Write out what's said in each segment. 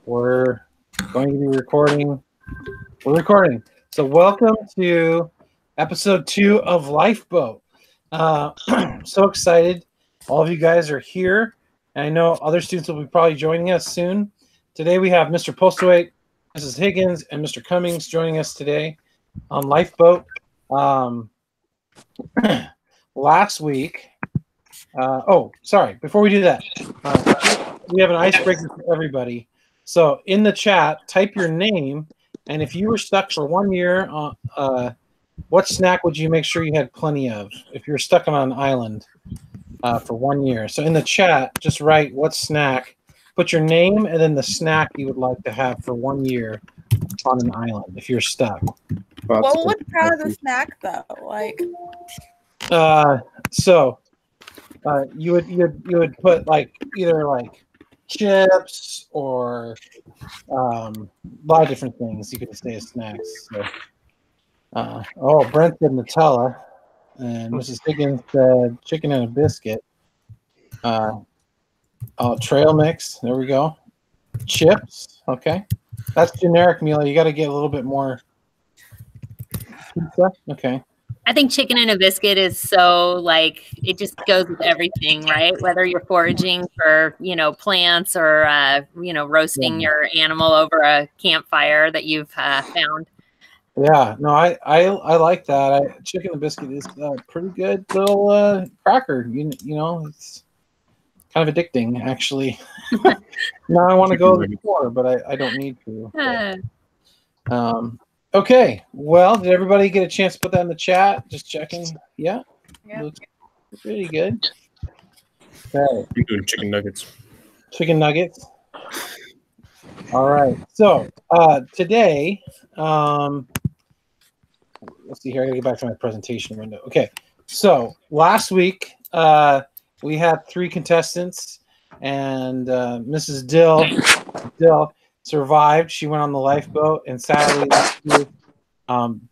We're going to be recording. We're recording. So welcome to episode 2 of Lifeboat. So excited. All of you guys are here. And I know other students will be probably joining us soon. Today we have Mr. Postlewait, Mrs. Higgins, and Mr. Cummings joining us today on Lifeboat. Last week, before we do that, we have an icebreaker for everybody. So in the chat, type your name, and if you were stuck for 1 year, what snack would you make sure you had plenty of if you're stuck on an island for 1 year? So in the chat, just write what snack, put your name and then the snack you would like to have for 1 year on an island if you're stuck. What would count as a snack though? Like, you would put like either like chips or a lot of different things you could say as snacks. So, Brent said Nutella, and Mrs. Higgins said chicken and a biscuit. Trail mix. There we go. Chips. Okay, that's generic meal. You got to get a little bit more pizza. Okay. I think chicken and a biscuit is so like it just goes with everything, right? Whether you're foraging for, plants or, roasting your animal over a campfire that you've found. Yeah, no, I like that. Chicken and biscuit is a pretty good little cracker. It's kind of addicting, actually. Now I want to go to the store, but I don't need to. Okay, well, did everybody get a chance to put that in the chat? Just checking. Yeah. Looks pretty good. Okay. You're doing chicken nuggets. Chicken nuggets. All right. So today, let's see here. I gotta get back to my presentation window. Okay. So last week we had 3 contestants, and Mrs. Dill survived. She went on the lifeboat, and sadly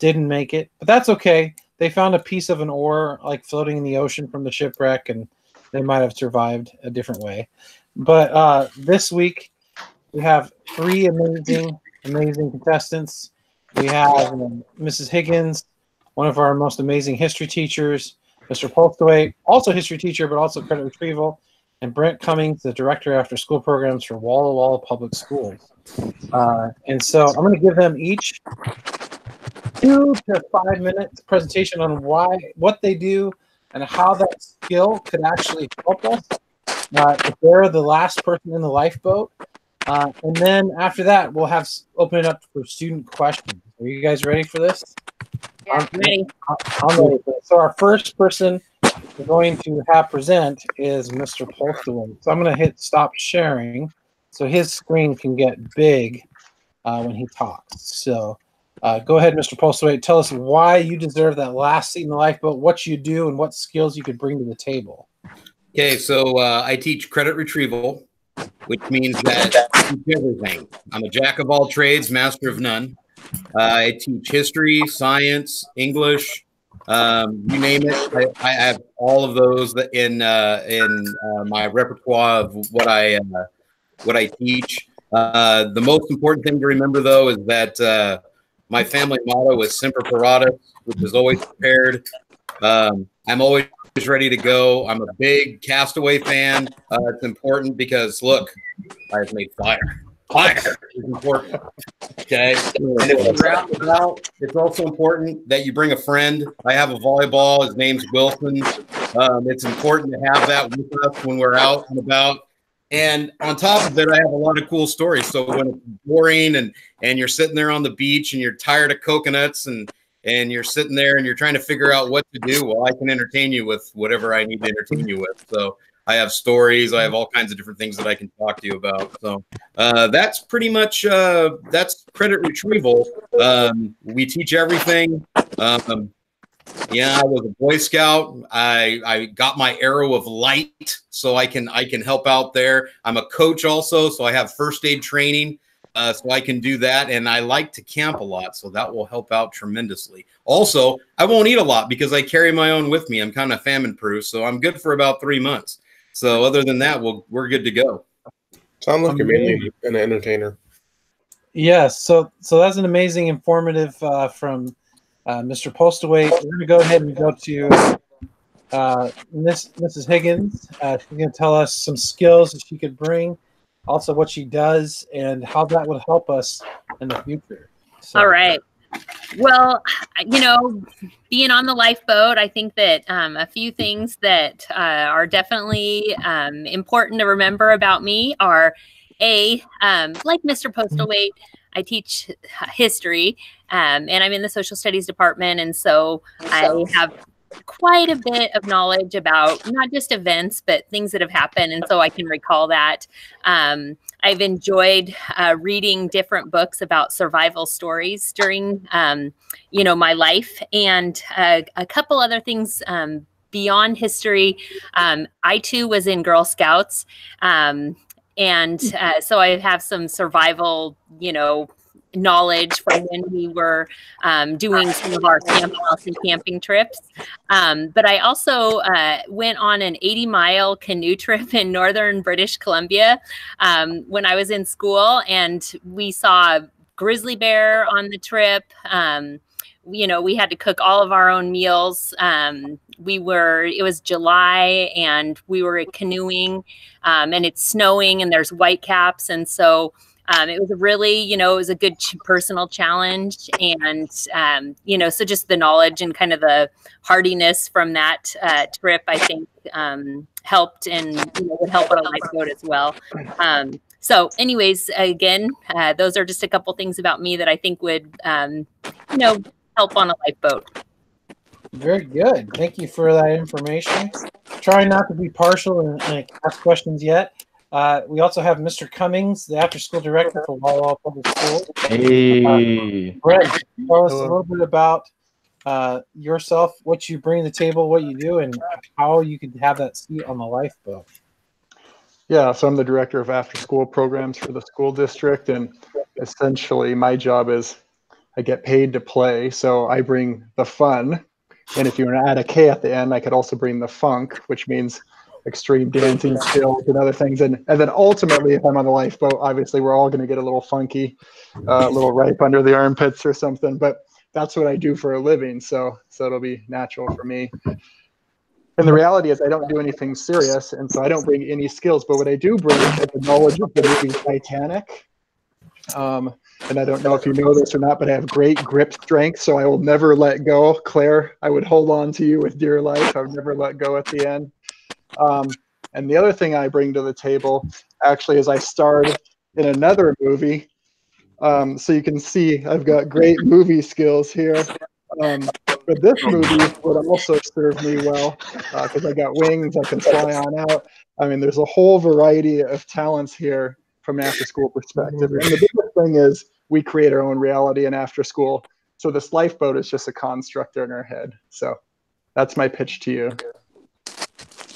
didn't make it, but that's okay. They found a piece of an oar like floating in the ocean from the shipwreck, and they might have survived a different way. But this week we have 3 amazing contestants. We have Mrs. Higgins, one of our most amazing history teachers, Mr. Postlewait, also history teacher but also credit retrieval, and Brent Cummings, the director of after school programs for Walla Walla Public Schools. And so I'm going to give them each 2 to 5 minutes presentation on what they do and how that skill could actually help us if they're the last person in the lifeboat. And then after that, we'll open it up for student questions. Are you guys ready for this? Yeah, I'm ready for this. So our first person we're going to have present is Mr. Postlewait. So I'm going to hit stop sharing so his screen can get big when he talks. So go ahead, Mr. Postlewait. Tell us why you deserve that last seat in the lifeboat, what you do, and what skills you could bring to the table. Okay, so I teach credit retrieval, which means that I teach everything. I'm a jack of all trades, master of none. I teach history, science, English, you name it. I have all of those in my repertoire of what I teach. The most important thing to remember, though, is that my family motto is Semper Paratus, which is always prepared. I'm always ready to go. I'm a big Castaway fan. It's important because, look, I've made fire. Fire is important. Okay. And if you're out and about, it's also important that you bring a friend. I have a volleyball. His name's Wilson. It's important to have that with us when we're out and about. And on top of it, I have a lot of cool stories. So when it's boring and you're sitting there on the beach and you're tired of coconuts and you're sitting there and you're trying to figure out what to do, well, I can entertain you with whatever I need to entertain you with. So I have stories. I have all kinds of different things that I can talk to you about. So that's pretty much that's credit retrieval. We teach everything. Yeah, I was a Boy Scout. I got my arrow of light, so I can help out there. I'm a coach also, so I have first aid training, so I can do that. And I like to camp a lot, so that will help out tremendously. Also, I won't eat a lot because I carry my own with me. I'm kind of famine proof, so I'm good for about 3 months. So other than that, we're good to go. Sound like you're mainly an entertainer. Yes, so that's an amazing, informative from Mr. Postlewait. We're going to go ahead and go to Mrs. Higgins. She's going to tell us some skills that she could bring, also what she does, and how that would help us in the future. So. All right. Well, being on the lifeboat, I think that a few things that are definitely important to remember about me are like Mr. Postlewait, I teach history, and I'm in the social studies department. And so I have quite a bit of knowledge about not just events, but things that have happened. And so I can recall that. I've enjoyed reading different books about survival stories during, my life, and a couple other things beyond history. I too was in Girl Scouts. So I have some survival, knowledge from when we were doing some of our camp house and camping trips. But I also went on an 80-mile canoe trip in northern British Columbia when I was in school, and we saw grizzly bear on the trip. We had to cook all of our own meals. It was July, and we were canoeing, and it's snowing, and there's whitecaps. And so it was really, it was a good personal challenge. And, so just the knowledge and kind of the hardiness from that trip, I think, helped, and, would help on a lifeboat as well. So anyways, again, those are just a couple things about me that I think would, help on a lifeboat. Very good. Thank you for that information. Try not to be partial and ask questions yet. We also have Mr. Cummings, the after-school director for Walla Public Schools. Hey. Brent, tell us a little bit about yourself, what you bring to the table, what you do, and how you could have that seat on the lifeboat. Yeah, so I'm the director of after-school programs for the school district, and essentially my job is I get paid to play, so I bring the fun. And if you want to add a K at the end, I could also bring the funk, which means extreme dancing skills and other things. And then ultimately, if I'm on the lifeboat, obviously we're all going to get a little funky, a little ripe under the armpits or something. But that's what I do for a living, so it'll be natural for me. And the reality is I don't do anything serious, and so I don't bring any skills. But what I do bring is the knowledge of the movie Titanic. And I don't know if you know this or not, but I have great grip strength, so I will never let go. Claire, I would hold on to you with dear life. I would never let go at the end. And the other thing I bring to the table actually is I starred in another movie. So you can see I've got great movie skills here. But this movie would also serve me well because I got wings, I can fly on out. I mean, there's a whole variety of talents here from an after-school perspective. And the biggest thing is we create our own reality in after school. So this lifeboat is just a construct in our head. So that's my pitch to you.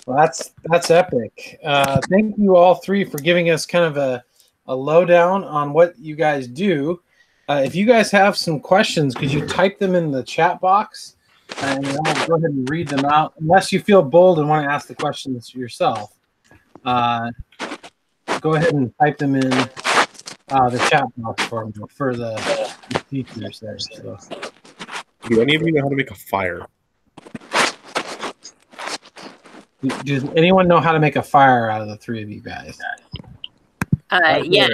Well, that's epic. Thank you all three for giving us kind of a lowdown on what you guys do. If you guys have some questions, could you type them in the chat box? And I'll go ahead and read them out, unless you feel bold and want to ask the questions yourself. Go ahead and type them in the chat box for the teachers there. So. Do any of you know how to make a fire? Does anyone know how to make a fire out of the three of you guys? Yes.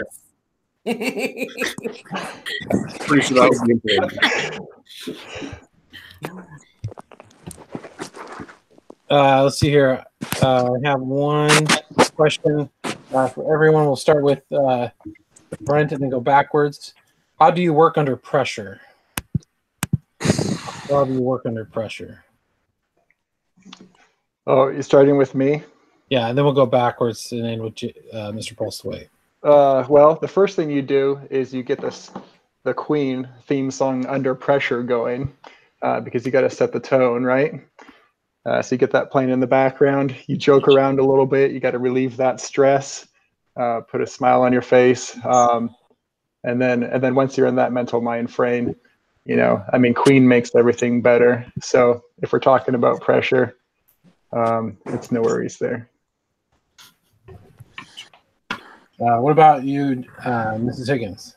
Pretty sure that would be important. Let's see here. I have one question for everyone. We'll start with Brent and then go backwards. How do you work under pressure? How do you work under pressure? Oh, you're starting with me? Yeah, and then we'll go backwards and end with Mr. Postlewait. Well, the first thing you do is you get the Queen theme song Under Pressure going because you got to set the tone, right? So you get that playing in the background. You joke around a little bit. You got to relieve that stress, put a smile on your face. And then once you're in that mental mind frame, Queen makes everything better. So if we're talking about pressure, it's no worries there. What about you, Mrs. Higgins?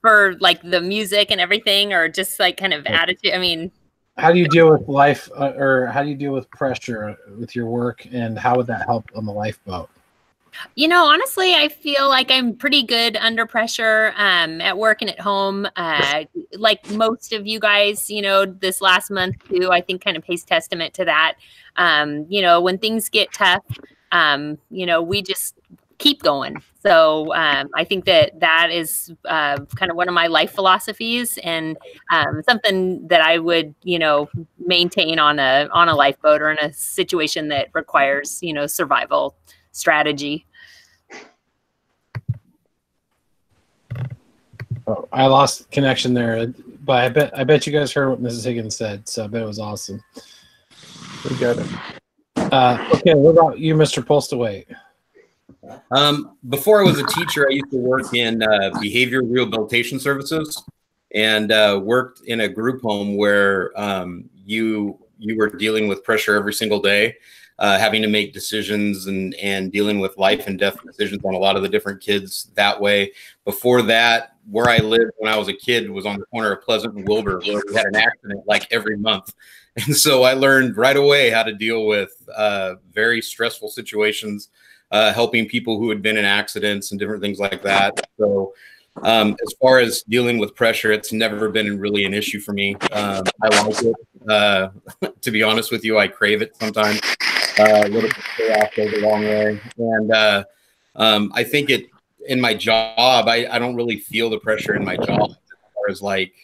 For like the music and everything, or just like kind of attitude. I mean, how do you deal with life, or how do you deal with pressure with your work, and how would that help on the lifeboat? You know, honestly, I feel like I'm pretty good under pressure at work and at home. Like most of you guys, you know, this last month too, I think kind of pays testament to that. You know, when things get tough, you know, we just keep going. So I think that is kind of one of my life philosophies, and something that I would, you know, maintain on a lifeboat or in a situation that requires, you know, survival strategy. Oh, I lost connection there, but I bet you guys heard what Mrs. Higgins said, so I bet it was awesome. We got it. Okay, what about you, Mr. Postlewait? Before I was a teacher, I used to work in behavior rehabilitation services, and worked in a group home where you were dealing with pressure every single day, having to make decisions and dealing with life and death decisions on a lot of the different kids that way. Before that, where I lived when I was a kid was on the corner of Pleasant and Wilbur, where we had an accident like every month. And so I learned right away how to deal with very stressful situations, helping people who had been in accidents and different things like that. So as far as dealing with pressure, it's never been really an issue for me. I like it. To be honest with you, I crave it sometimes. A little bit of chaos goes a long way. And I think in my job, I don't really feel the pressure in my job as far as like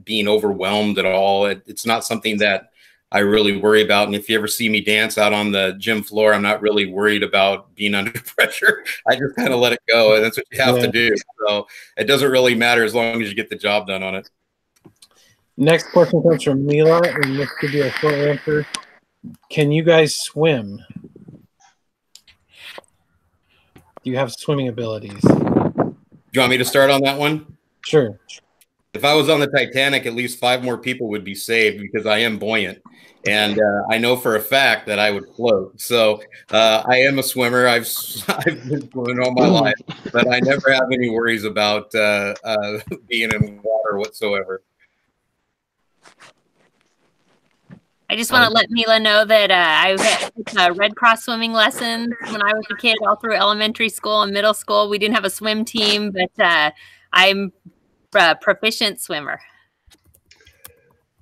being overwhelmed at all. It's not something that I really worry about. And if you ever see me dance out on the gym floor, I'm not really worried about being under pressure. I just kind of let it go. And that's what you have to do. So it doesn't really matter as long as you get the job done on it. Next question comes from Mila, and this could be a short answer. Can you guys swim? Do you have swimming abilities? Do you want me to start on that one? Sure. If I was on the Titanic, at least 5 more people would be saved because I am buoyant. And I know for a fact that I would float. So I am a swimmer. I've been swimming all my life, but I never have any worries about being in water whatsoever. I just want to let Mila know that I had Red Cross swimming lessons when I was a kid, all through elementary school and middle school. We didn't have a swim team, but I'm a proficient swimmer.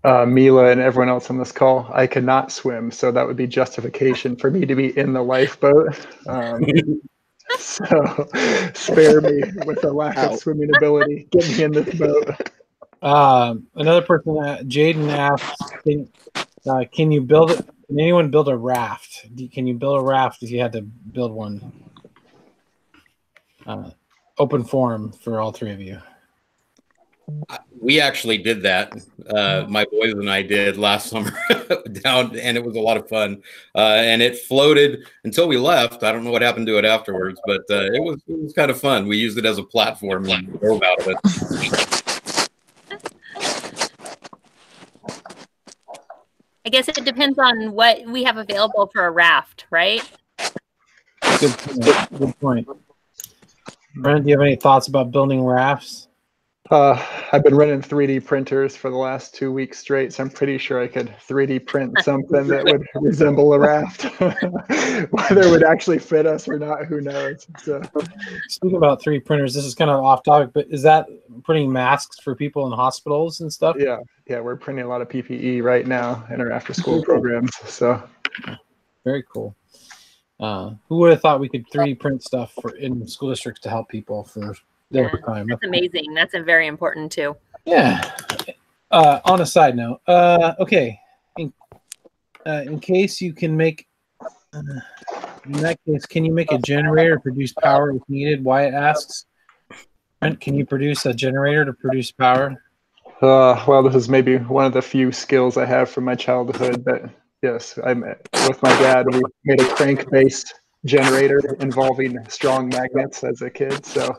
Mila and everyone else on this call, I cannot swim, so that would be justification for me to be in the lifeboat. So spare me with the lack of swimming ability. Get me in this boat. Another person, Jaden asks, can you build it? Can anyone build a raft? Can you build a raft if you had to build one? Open forum for all 3 of you. We actually did that. My boys and I did last summer down, and it was a lot of fun. And it floated until we left. I don't know what happened to it afterwards, but it was kind of fun. We used it as a platform and drove out of it. I guess it depends on what we have available for a raft, right? Good point. Brent, do you have any thoughts about building rafts? I've been running 3D printers for the last 2 weeks straight, so I'm pretty sure I could 3D print something that would resemble a raft. Whether it would actually fit us or not, who knows? So, speaking about 3D printers, this is kind of off topic, but is that printing masks for people in hospitals and stuff? Yeah, we're printing a lot of PPE right now in our after-school programs. So, very cool. Who would have thought we could 3D print stuff in school districts to help people for their time? That's amazing. That's very important too. Yeah. On a side note, okay. In case you can make, in that case, can you make a generator to produce power if needed? Wyatt asks. Brent, can you produce a generator to produce power? Well, this is maybe one of the few skills I have from my childhood, but yes, with my dad, we made a crank-based generator involving strong magnets as a kid, so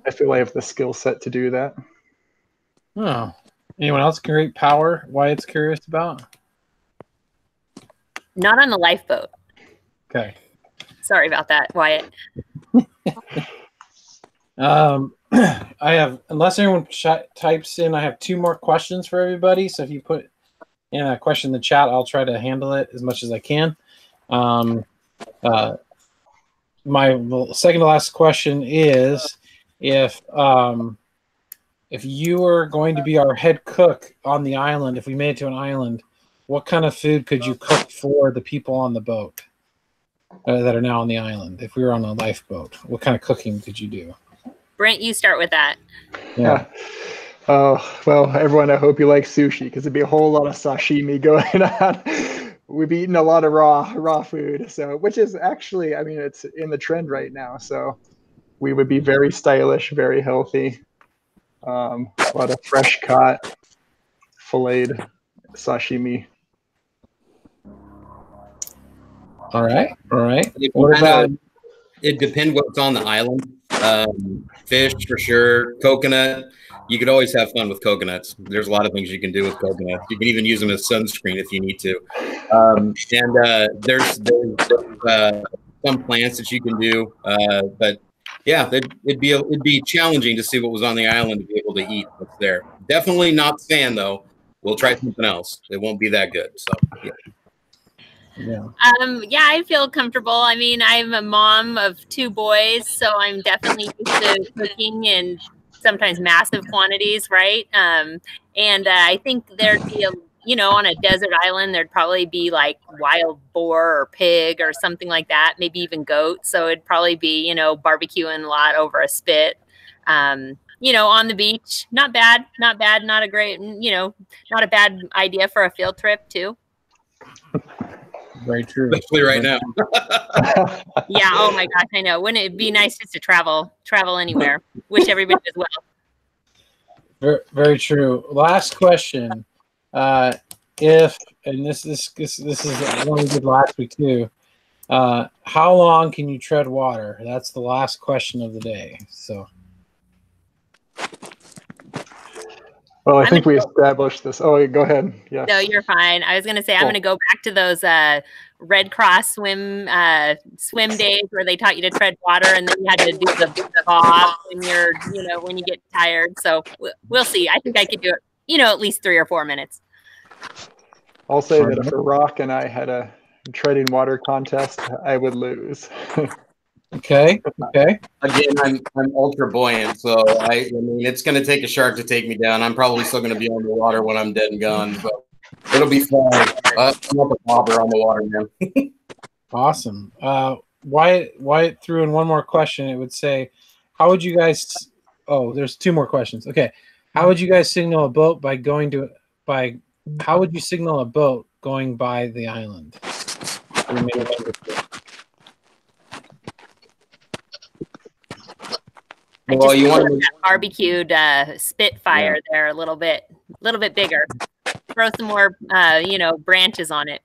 I feel I have the skill set to do that. Oh. Anyone else create power? Wyatt's curious about? Not on the lifeboat. Okay. Sorry about that, Wyatt. I have, unless anyone types in, I have 2 more questions for everybody. So if you put in a question in the chat, I'll try to handle it as much as I can. My second to last question is, if you were going to be our head cook on the island, if we made it to an island, what kind of food could you cook for the people on the boat that are now on the island? If we were on a lifeboat, what kind of cooking could you do? Brent, you start with that. Yeah. Oh, well, everyone, I hope you like sushi, because it'd be a whole lot of sashimi going on. We've eaten a lot of raw food, so, which is actually, I mean, it's in the trend right now. So we would be very stylish, very healthy. A lot of fresh caught, filleted sashimi. All right. What about? It depends what's on the island. Fish for sure. Coconut. You could always have fun with coconuts. There's a lot of things you can do with coconuts. You can even use them as sunscreen if you need to. There's some plants that you can do. But yeah, it'd be challenging to see what was on the island to be able to eat what's there. Definitely not sand though. We'll try something else. It won't be that good. So yeah. Yeah, I feel comfortable. I mean, I'm a mom of 2 boys, so I'm definitely used to cooking in sometimes massive quantities, right? I think there'd be on a desert island, there'd probably be like wild boar or pig or something like that, maybe even goat. So it'd probably be, barbecuing a lot over a spit. On the beach, not bad, not a great, not a bad idea for a field trip too. Very true. Especially right now. Yeah. Oh my gosh, I know. Wouldn't it be nice just to travel anywhere? Wish everybody as well. Very, very true. Last question. This is one we did last week too. How long can you tread water? That's the last question of the day. So. Well, I think we established this. Oh, go ahead. Yeah. No, you're fine. I was going to say, I'm going to go back to those Red Cross swim days where they taught you to tread water, and then you had to do the off when you're, when you get tired. So we'll see. I think I could do it, at least 3 or 4 minutes. I'll say that if Rock and I had a treading water contest, I would lose. Okay. Again, I'm ultra buoyant, so I mean it's going to take a shark to take me down. I'm probably still going to be underwater when I'm dead and gone, so it'll be fun. I'm up a bobber on the water now. Awesome. Wyatt threw in one more question. It would say, how would you guys? Oh, there's 2 more questions. Okay, how would you guys signal a boat How would you signal a boat going by the island? Well, you want that barbecued Spitfire there a little bit bigger. Throw some more, branches on it.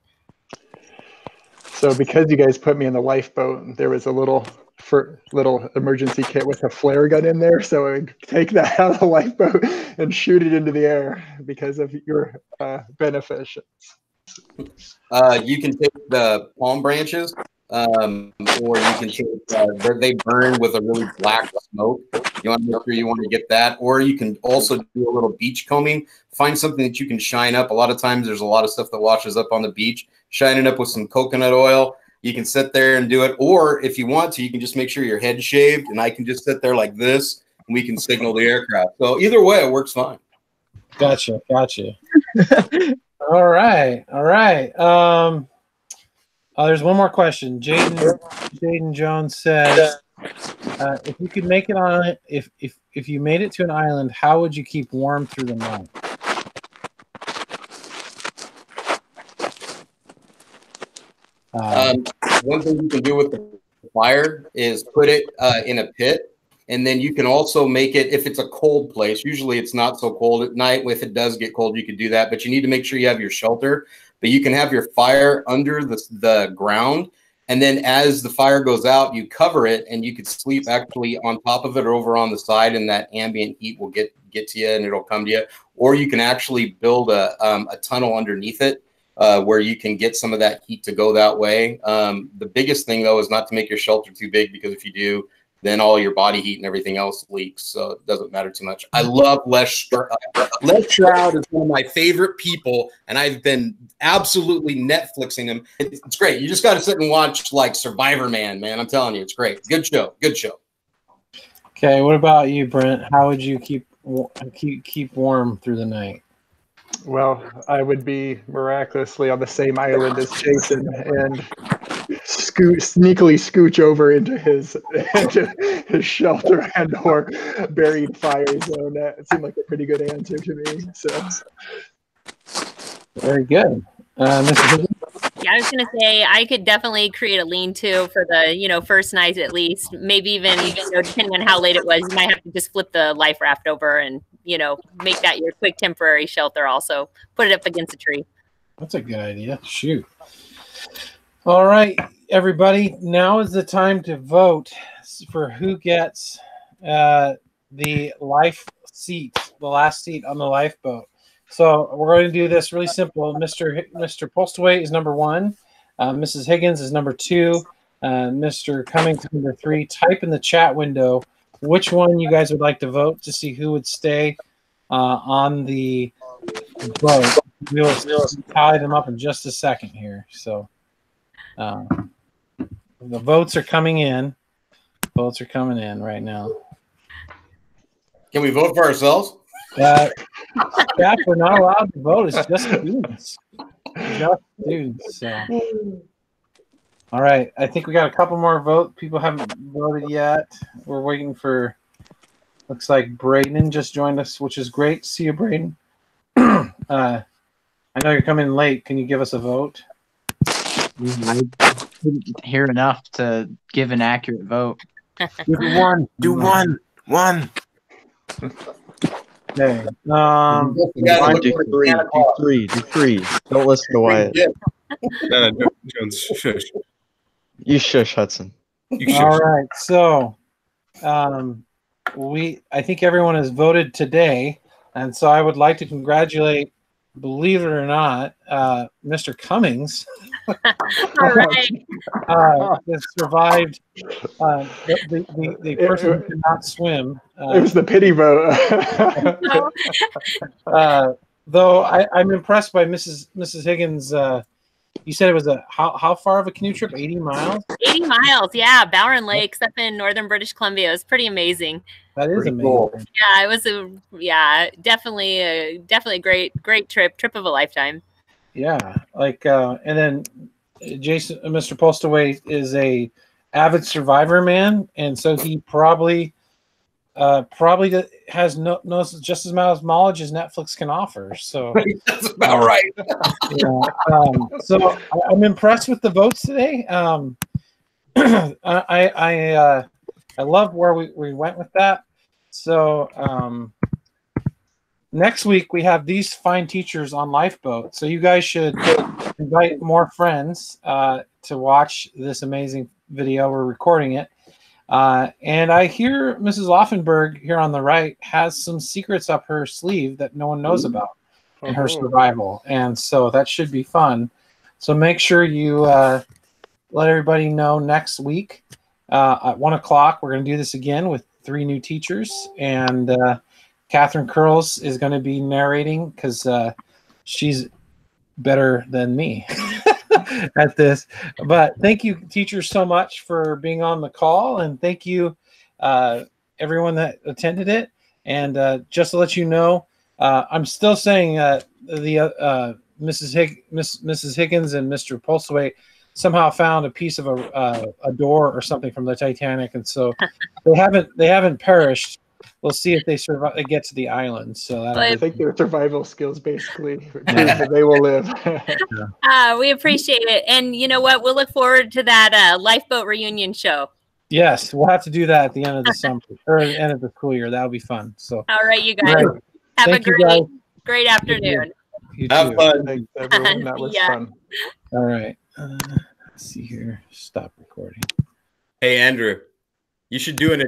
So because you guys put me in the lifeboat, there was a little emergency kit with a flare gun in there. So I would take that out of the lifeboat and shoot it into the air because of your benefits. You can take the palm branches. Or you can take, they burn with a really black smoke. You want to make sure you want to get that. Or you can also do a little beach combing. Find something that you can shine up. A lot of times there's a lot of stuff that washes up on the beach. Shine it up with some coconut oil. You can sit there and do it. Or if you want to, you can just make sure your head's shaved, and I can just sit there like this, and we can signal the aircraft. So either way, it works fine. Gotcha. All right. There's one more question. Jaden Jones says, if you could make it on if you made it to an island, how would you keep warm through the night? One thing you can do with the fire is put it in a pit, and then you can also make it, if it's a cold place, usually it's not so cold at night. If it does get cold, you could do that, but you need to make sure you have your shelter. But you can have your fire under the ground, and then as the fire goes out, you cover it, and you could sleep actually on top of it or over on the side, and that ambient heat will get to you, and it'll come to you. Or you can actually build a tunnel underneath it where you can get some of that heat to go that way. The biggest thing, though, is not to make your shelter too big, because if you do, then all your body heat and everything else leaks. So it doesn't matter too much. I love Les Stroud. Les Stroud is one of my favorite people, and I've been absolutely Netflixing him. It's great. You just got to sit and watch like Survivor Man, man. I'm telling you, it's great. Good show. Good show. Okay, what about you, Brent? How would you keep warm through the night? Well, I would be miraculously on the same island as Jason and sneakily scooch over into his shelter and or buried fire zone. That seemed like a pretty good answer to me. So very good. Mr. Higgins? Yeah, I was gonna say I could definitely create a lean-to for the first night at least. Maybe even depending on how late it was, you might have to just flip the life raft over and make that your quick temporary shelter. Also, put it up against a tree. That's a good idea. Shoot. All right, everybody. Now is the time to vote for who gets the life seat, the last seat on the lifeboat. So we're going to do this really simple. Mr. Postlewait is number 1. Mrs. Higgins is number 2. Mr. Cummings is number 3. Type in the chat window which one you guys would like to vote to see who would stay on the boat. We'll tally them up in just a second here. So the votes are coming in. Votes are coming in right now. Can we vote for ourselves? Jack, we're not allowed to vote. It's just students. Just students. So. All right. I think we got a couple more votes. People haven't voted yet. We're waiting for, looks like Braden just joined us, which is great. See you, Braden. I know you're coming in late. Can you give us a vote? I didn't hear enough to give an accurate vote. Do one. Do one. Okay. Do three. Don't listen to Wyatt. No, Jones, shush. You shush, Hudson. You shush. All right. So, I think everyone has voted today, and so I would like to congratulate, believe it or not, Mr. Cummings. All right. Has survived. The person who could not swim. it was the pity vote. Though I'm impressed by Mrs. Higgins. You said it was how far of a canoe trip? 80 miles? 80 miles, yeah. Bowron Lakes up in northern British Columbia. It was pretty amazing. That is amazing. Cool. Yeah, it was definitely a great trip of a lifetime. Yeah, and then Jason, Mr. Postlewait is a avid Survivor man, and so he probably knows just as much knowledge as Netflix can offer. So That's about right. So I'm impressed with the votes today. I love where we went with that. So next week we have these fine teachers on Lifeboat. So you guys should invite more friends to watch this amazing video. We're recording it. And I hear Mrs. Offenberg here on the right has some secrets up her sleeve that no one knows about in her survival. And so that should be fun. So make sure you let everybody know next week at 1 o'clock. We're going to do this again with 3 new teachers. And Catherine Curls is going to be narrating because she's better than me at this. But thank you, teachers, so much for being on the call. And thank you, everyone that attended it. And just to let you know, I'm still saying Mrs. Higgins and Mr. Postlewait somehow found a piece of a door or something from the Titanic, and so they haven't perished. We'll see if they survive. They get to the island. So I think their survival skills basically prove that they will live. We appreciate it, and you know what? We'll look forward to that Lifeboat reunion show. Yes, we'll have to do that at the end of the summer or at the end of the school year. That'll be fun. So all right, you guys have Thank a great afternoon. You Have too. fun. Thanks, everyone. That was Yeah. fun. All right. Let's see here. Stop recording. Hey, Andrew, you should do an